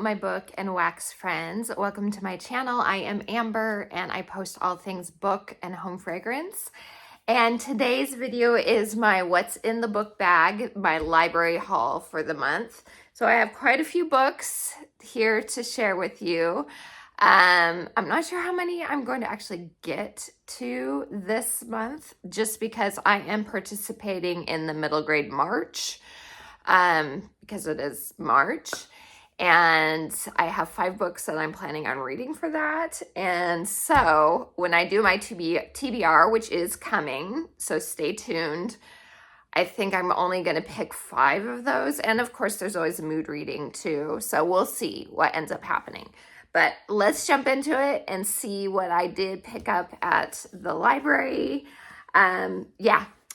my book and wax friends. Welcome to my channel. I am Amber and I post all things book and home fragrance. And today's video is my what's in the book bag, my library haul for the month. So I have quite a few books here to share with you. I'm not sure how many I'm going to actually get to this month just because I am participating in the middle grade March. Because it is March, and I have 5 books that I'm planning on reading for that. And so when I do my TBR, which is coming, so stay tuned, I think I'm only going to pick 5 of those. And of course, there's always a mood reading too. So we'll see what ends up happening. But let's jump into it and see what I did pick up at the library.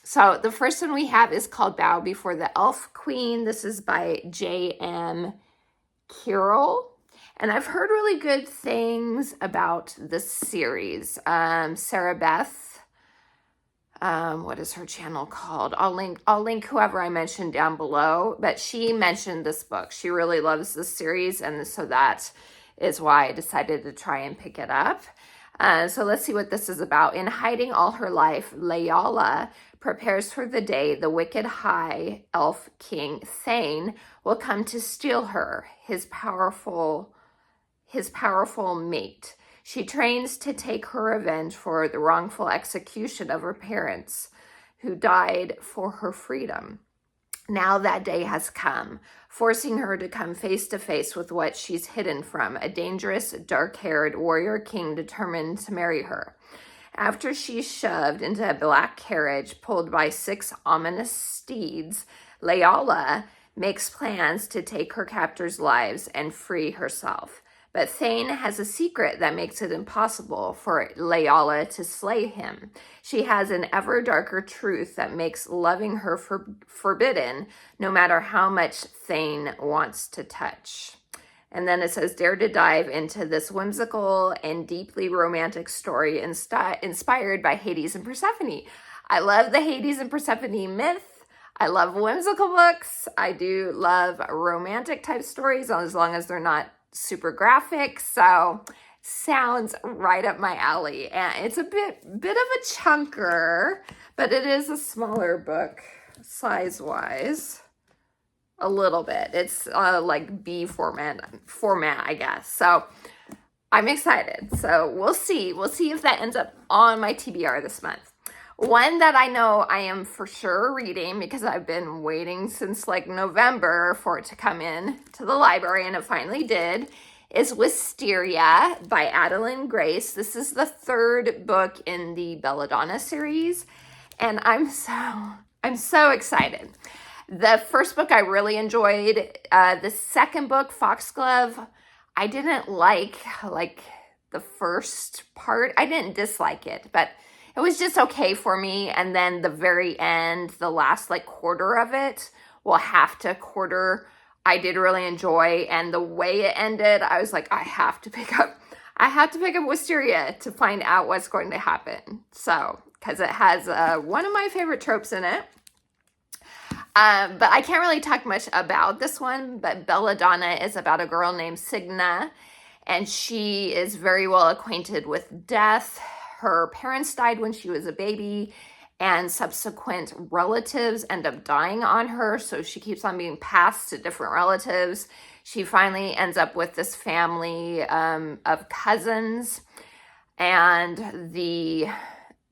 So the first one we have is called Bow Before the Elf Queen. This is by J.M. Carroll. And I've heard really good things about this series. Sarah Beth, what is her channel called? I'll link whoever I mentioned down below. But she mentioned this book. She really loves this series, and so that is why I decided to try and pick it up. So let's see what this is about. In hiding all her life, Layala prepares for the day the wicked high elf king Thane will come to steal her, his powerful mate. She trains to take her revenge for the wrongful execution of her parents who died for her freedom. Now that day has come, forcing her to come face to face with what she's hidden from, a dangerous, dark-haired warrior king determined to marry her. After she's shoved into a black carriage pulled by 6 ominous steeds, Layala makes plans to take her captors' lives and free herself. But Thane has a secret that makes it impossible for Layala to slay him. She has an ever darker truth that makes loving her forbidden, no matter how much Thane wants to touch. And then it says, dare to dive into this whimsical and deeply romantic story inspired by Hades and Persephone. I love the Hades and Persephone myth. I love whimsical books. I do love romantic type stories as long as they're not super graphic. So sounds right up my alley. And it's a bit of a chunker, but it is a smaller book size-wise. A little bit. It's like B format, I guess. So I'm excited. So we'll see. We'll see if that ends up on my TBR this month. One that I know I am for sure reading because I've been waiting since like November for it to come in to the library, and it finally did, is Wisteria by Adalyn Grace. This is the 3rd book in the Belladonna series, and I'm so excited. The first book I really enjoyed. The second book, Foxglove, I didn't like the first part. I didn't dislike it, but it was just okay for me. And then the very end, the last quarter of it, half to quarter, I did really enjoy. And the way it ended, I was like, I have to pick up Wisteria to find out what's going to happen. So, because it has one of my favorite tropes in it. But I can't really talk much about this one, but Belladonna is about a girl named Signa, and she is very well acquainted with death. Her parents died when she was a baby, and subsequent relatives end up dying on her, so she keeps on being passed to different relatives. She finally ends up with this family of cousins, and the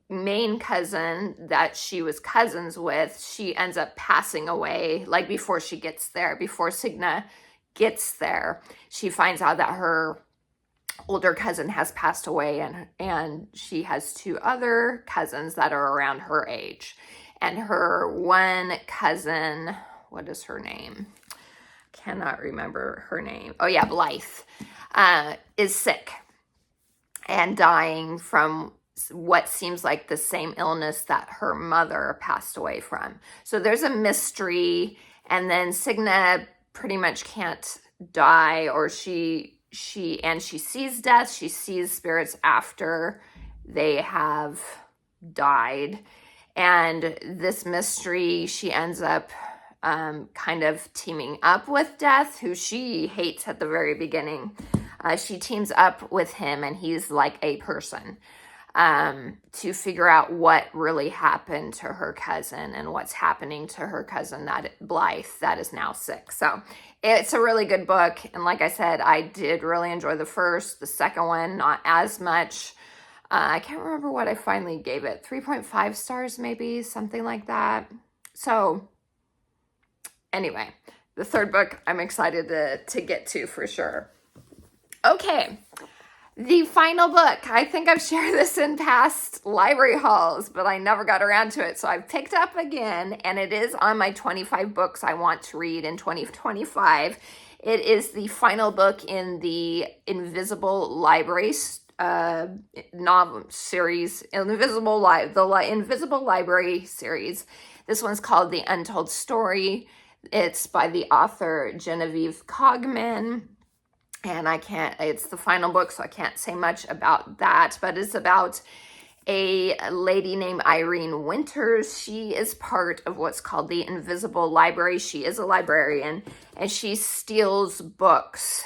main cousin that she was cousins with, she ends up passing away before Signa gets there. She finds out that her older cousin has passed away, and she has 2 other cousins that are around her age. And her one cousin, what is her name? Cannot remember her name. Oh yeah, Blythe, is sick and dying from what seems like the same illness that her mother passed away from. So there's a mystery, and then Signa pretty much can't die, or she sees death. She sees spirits after they have died. And this mystery, she ends up kind of teaming up with Death, who she hates at the very beginning. She teams up with him, and he's like a person, to figure out what really happened to her cousin and what's happening to her cousin, that Blythe, that is now sick. So it's a really good book. And like I said, I did really enjoy the first. The second one, not as much. I can't remember what I finally gave it. 3.5 stars, maybe, something like that. So anyway, the third book I'm excited to get to for sure. Okay, the final book. I think I've shared this in past library hauls, but I never got around to it. So I've picked up again, and it is on my 25 books I want to read in 2025. It is the final book in the Invisible Library novel series, the Invisible Library series. This one's called The Untold Story. It's by the author Genevieve Cogman. And it's the final book, so I can't say much about that, but it's about a lady named Irene Winters. She is part of what's called the Invisible Library. She is a librarian, and she steals books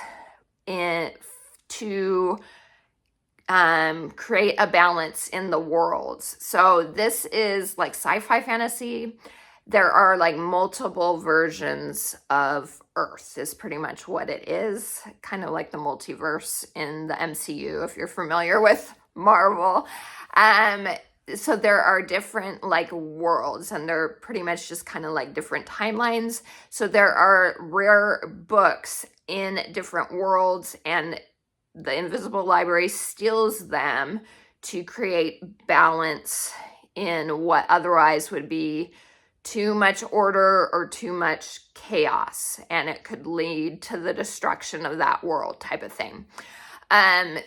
to create a balance in the world. So this is like sci-fi fantasy. There are like multiple versions of Earth is pretty much what it is. Kind of like the multiverse in the MCU, if you're familiar with Marvel. So there are different like worlds, and they're pretty much just kind of like different timelines. So there are rare books in different worlds, and the Invisible Library steals them to create balance in what otherwise would be too much order or too much chaos, and it could lead to the destruction of that world type of thing.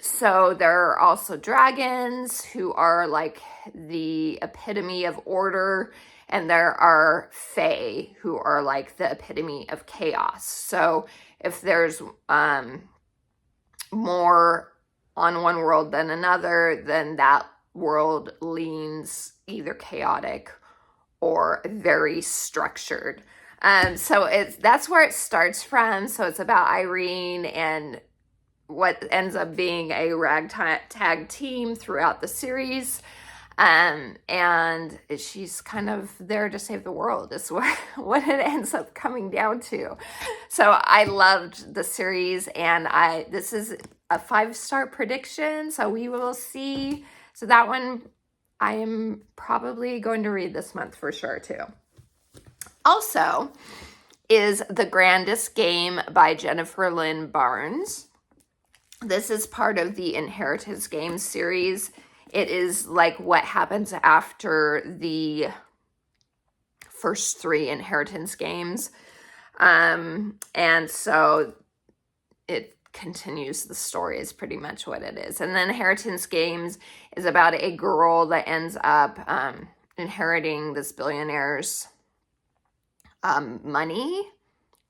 So there are also dragons, who are like the epitome of order, and there are fae, who are like the epitome of chaos. So if there's more on one world than another, then that world leans either chaotic or very structured. So that's where it starts from. So it's about Irene and what ends up being a ragtag team throughout the series. And she's kind of there to save the world is what it ends up coming down to. So I loved the series, and this is a 5-star prediction, so we will see. So that one I am probably going to read this month for sure too. Also is The Grandest Game by Jennifer Lynn Barnes. This is part of the Inheritance Games series. It is like what happens after the first 3 Inheritance Games. And so it continues, the story is pretty much what it is. And then Inheritance Games is about a girl that ends up inheriting this billionaire's money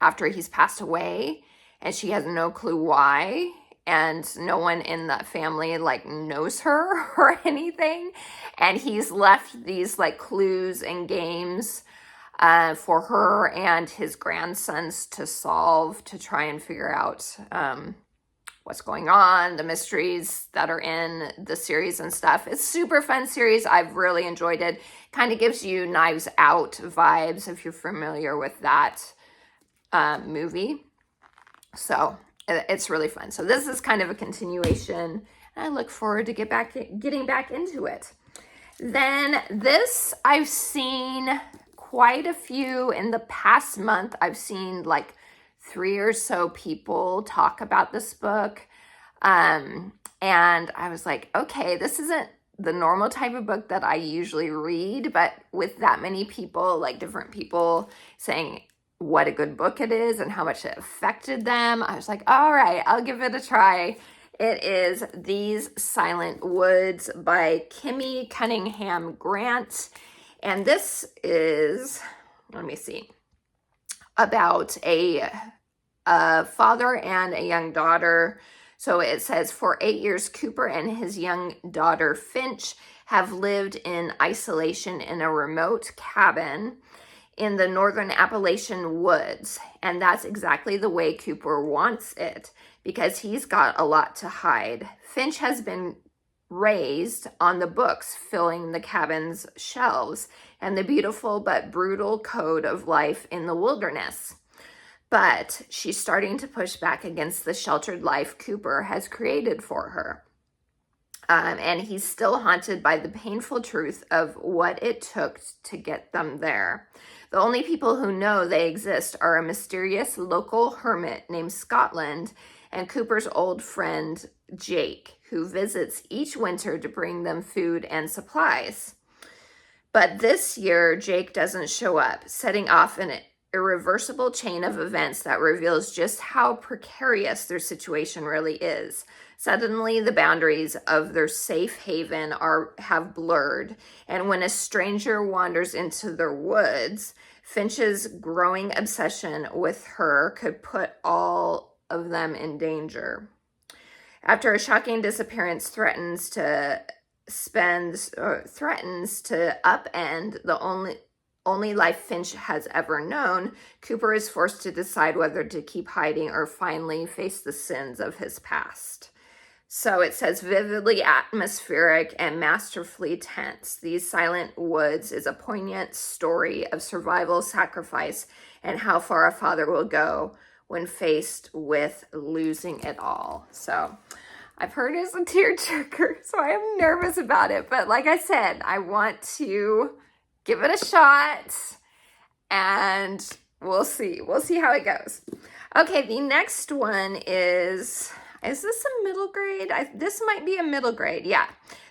after he's passed away, and she has no clue why, and no one in that family like knows her or anything, and he's left these like clues and games for her and his grandsons to solve, to try and figure out what's going on, the mysteries that are in the series and stuff. It's super fun series. I've really enjoyed it. Kind of gives you Knives Out vibes if you're familiar with that movie. So it's really fun. So this is kind of a continuation, and I look forward to getting back into it. Then this, I've seen quite a few in the past month. I've seen like 3 or so people talk about this book. And I was like, okay, this isn't the normal type of book that I usually read, but with that many people, like different people saying what a good book it is and how much it affected them, I was like, all right, I'll give it a try. It is These Silent Woods by Kimmy Cunningham Grant. And this is, let me see, about a father and a young daughter. So it says, for 8 years, Cooper and his young daughter Finch have lived in isolation in a remote cabin in the northern Appalachian woods. And that's exactly the way Cooper wants it, because he's got a lot to hide. Finch has been raised on the books filling the cabin's shelves and the beautiful but brutal code of life in the wilderness. But she's starting to push back against the sheltered life Cooper has created for her. And he's still haunted by the painful truth of what it took to get them there. The only people who know they exist are a mysterious local hermit named Scotland and Cooper's old friend Jake, who visits each winter to bring them food and supplies. But this year, Jake doesn't show up, setting off an irreversible chain of events that reveals just how precarious their situation really is. Suddenly, the boundaries of their safe haven have blurred, and when a stranger wanders into their woods, Finch's growing obsession with her could put all of them in danger. After a shocking disappearance threatens to upend the only life Finch has ever known, Cooper is forced to decide whether to keep hiding or finally face the sins of his past. So it says, vividly atmospheric and masterfully tense, These Silent Woods is a poignant story of survival, sacrifice, and how far a father will go when faced with losing it all. So I've heard it's a tearjerker, so I am nervous about it. But like I said, I want to give it a shot, and we'll see. We'll see how it goes. Okay, the next one is this a middle grade? This might be a middle grade. Yeah,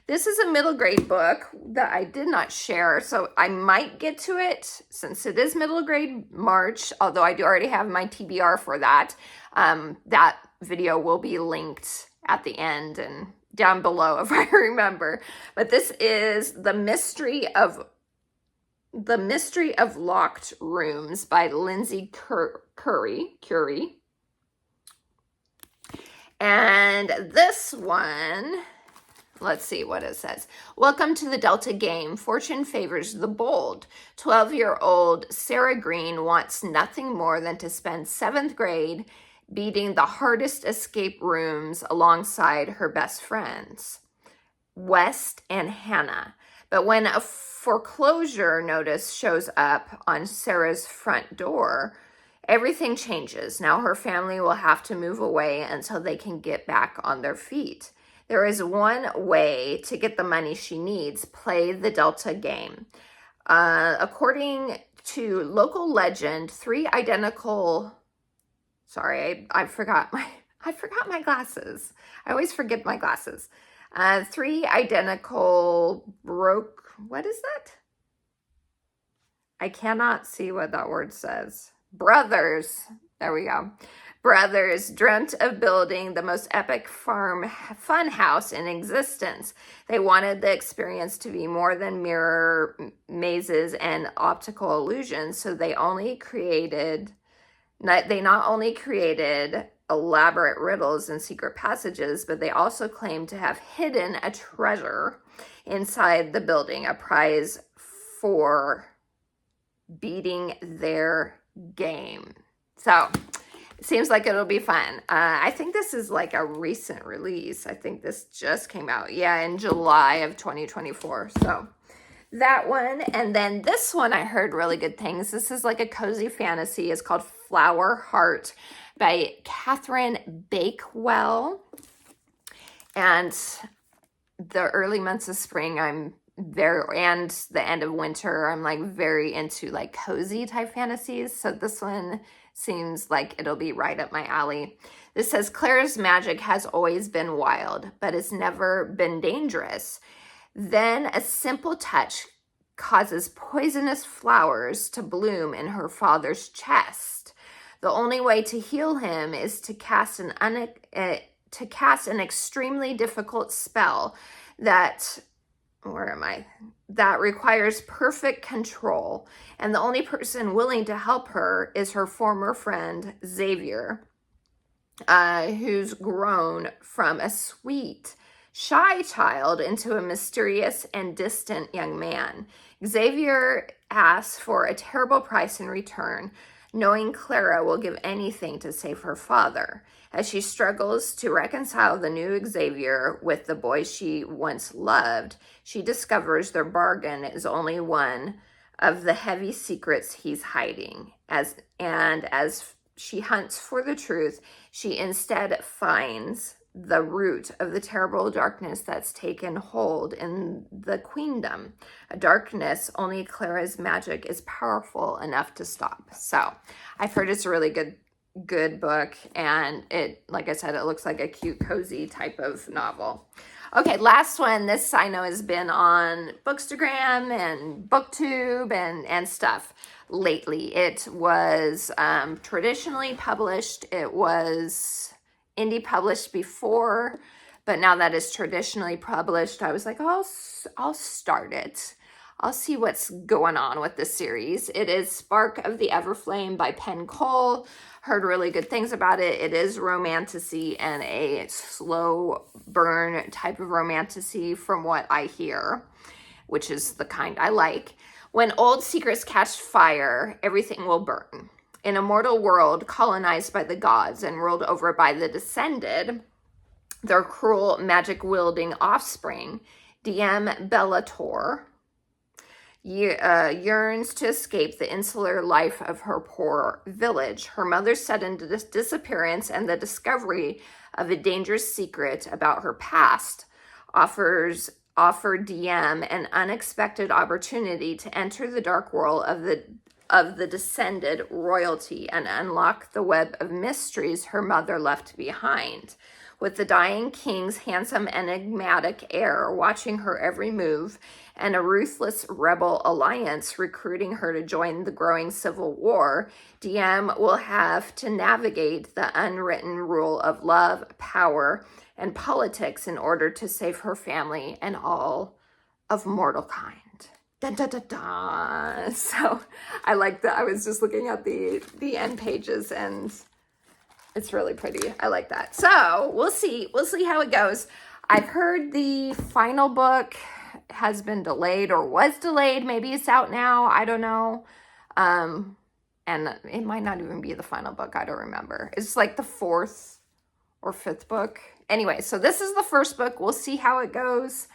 this is a middle grade book that I did not share, so I might get to it since it is middle grade March, although I do already have my TBR for that. That video will be linked at the end and down below if I remember. But this is The Mystery of Locked Rooms by Lindsay Curie. And this one, let's see what it says. Welcome to the Delta game. Fortune favors the bold. 12-year-old Sarah Green wants nothing more than to spend 7th grade beating the hardest escape rooms alongside her best friends, West and Hannah. But when a foreclosure notice shows up on Sarah's front door, everything changes. Now her family will have to move away until they can get back on their feet. There is one way to get the money she needs: play the Delta game. According to local legend, I forgot my glasses. I always forget my glasses. 3 identical what is that? I cannot see what that word says. Brothers. There we go. Brothers dreamt of building the most epic farm fun house in existence. They wanted the experience to be more than mirror mazes and optical illusions, so they not only created elaborate riddles and secret passages, but they also claimed to have hidden a treasure inside the building, a prize for beating their game. So it seems like it'll be fun. I think this is like a recent release. I think this just came out, in July of 2024. So that one. And then this one, I heard really good things. This is like a cozy fantasy. It's called Flower Heart by Catherine Bakewell. And the early months of spring, and the end of winter, I'm like very into like cozy type fantasies. So this one seems like it'll be right up my alley. This says, Claire's magic has always been wild, but it's never been dangerous. Then a simple touch causes poisonous flowers to bloom in her father's chest. The only way to heal him is to cast an extremely difficult spell that requires perfect control. And the only person willing to help her is her former friend, Xavier, who's grown from a sweet, shy child into a mysterious and distant young man. Xavier asks for a terrible price in return, knowing Clara will give anything to save her father. As she struggles to reconcile the new Xavier with the boy she once loved, she discovers their bargain is only one of the heavy secrets he's hiding. As she hunts for the truth, she instead finds the root of the terrible darkness that's taken hold in the queendom, a darkness only Clara's magic is powerful enough to stop. So I've heard it's a really good book, and it, like I said, it looks like a cute, cozy type of novel. Okay, last one. This I know has been on Bookstagram and BookTube and stuff lately. It was traditionally published. It was indie published before, but now that it's traditionally published, I was like, oh, I'll start it. I'll see what's going on with this series. It is Spark of the Everflame by Penn Cole. Heard really good things about it. It is romantasy and a slow burn type of romantasy from what I hear, which is the kind I like. When old secrets catch fire, everything will burn. In a mortal world colonized by the gods and ruled over by the Descended, their cruel magic-wielding offspring, DM Bellator, yearns to escape the insular life of her poor village. Her mother's sudden disappearance and the discovery of a dangerous secret about her past offer DM an unexpected opportunity to enter the dark world of the Descended royalty and unlock the web of mysteries her mother left behind. With the dying king's handsome, enigmatic heir watching her every move and a ruthless rebel alliance recruiting her to join the growing civil war, DM will have to navigate the unwritten rule of love, power, and politics in order to save her family and all of mortal kind. Dun, dun, dun, dun. So I like that. I was just looking at the end pages, and it's really pretty. I like that. So we'll see how it goes. I've heard the final book has been delayed or was delayed. Maybe it's out now. I don't know. And it might not even be the final book. I don't remember. It's like the 4th or 5th book. Anyway, so this is the first book. We'll see how it goes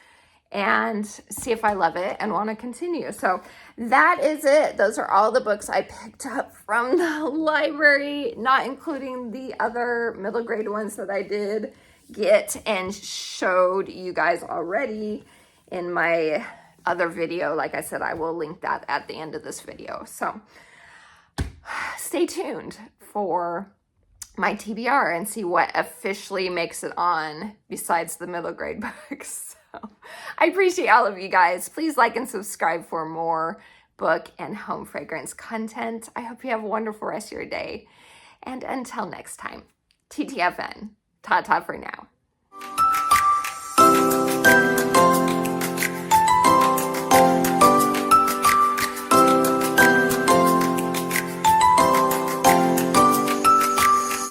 and see if I love it and want to continue. So that is it. Those are all the books I picked up from the library, not including the other middle grade ones that I did get and showed you guys already in my other video. Like I said, I will link that at the end of this video. So stay tuned for my TBR and see what officially makes it on besides the middle grade books. So I appreciate all of you guys. Please like and subscribe for more book and home fragrance content. I hope you have a wonderful rest of your day. And until next time, TTFN. Ta-ta for now.